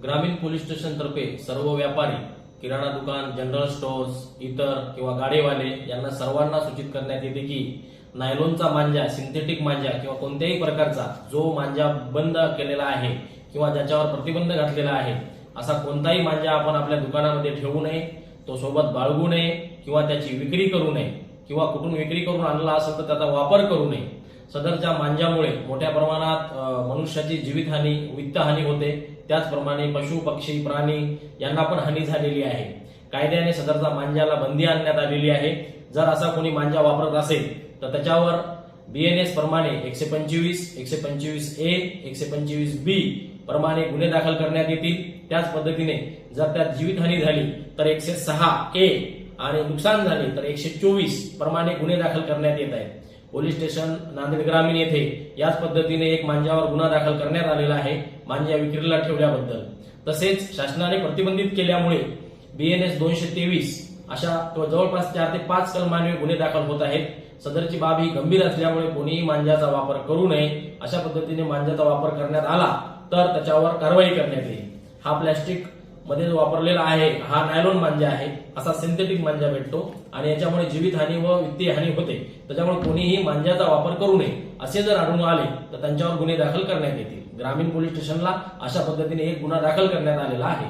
ग्रामीण police station तर्फे सर्व व्यापारी, किराणा दुकान, जनरल स्टोअर्स, इतर किंवा गाडेवाले यांना सर्वांना सूचित करण्यात येते की नायलॉनचा मांजा, सिंथेटिक मांजा किंवा कोणत्याही प्रकारचा जो मांजा बंद केलेला आहे किंवा ज्याच्यावर प्रतिबंध घातलेला आहे असा कोणताही मांजा आपण आपल्या दुकानामध्ये ठेवू नये, तो सोबत बाळगू नये किंवा त्याची विक्री करू नये किंवा कुठून विक्री करून आणला असेल तर त्याचा वापर करू नये. सदरच्या मांजामुळे मोठ्या प्रमाणात मनुष्याची जीवितहानी, वित्तहानी होते. त्याचप्रमाणे पशु, पक्षी, प्राणी यांना पण हानी झालेली आहे. कायद्याने सदरचा मांजाला बंदी आणण्यात आलेली आहे. जर असा कोणी मांजा वापरत असेल तर त्याच्यावर BNS प्रमाणे 125, 125A, 125B प्रमाणे गुन्हे दाखल करण्यात येतील. त्याच पद्धतीने जर त्यात जीवितहानी झाली तर 106A आणि नुकसान झाले तर 124 प्रमाणे गुन्हे दाखल करण्यात येत आहेत. पोलीस स्टेशन नांदेड ग्रामीण येथे याच पद्धतीने एक मांजावर गुन्हा दाखल करण्यात आलेला आहे, मांजा विक्रीला ठेवल्याबद्दल. तसेच शासनाने प्रतिबंधित केल्यामुळे BNS 223 अशा जवळपास 4 ते 5 कलमांवर गुन्हे दाखल होत आहेत. सदरची बाब ही गंभीर असल्यामुळे कोणीही मांजाचा वापर करू नये. अशा पद्धतीने मांजाचा वापर करण्यात आला तर त्याच्यावर कारवाई करण्यात येईल. हा प्लॅस्टिक मध्ये जो वापरलेला आहे हा नायलॉन मांजा आहे. असा सिंथेटिक मांजा भेटतो आणि याच्यामुळे जीवितहानी व वित्तीय हानी होते. त्याच्यामुळे कोणीही मांजाचा वापर करू नये. असे जर आढळून आले तर त्यांच्यावर गुन्हे दाखल करण्यात येतील. ग्रामीण पोलीस स्टेशनला अशा पद्धतीने एक गुन्हा दाखल करण्यात आलेला आहे.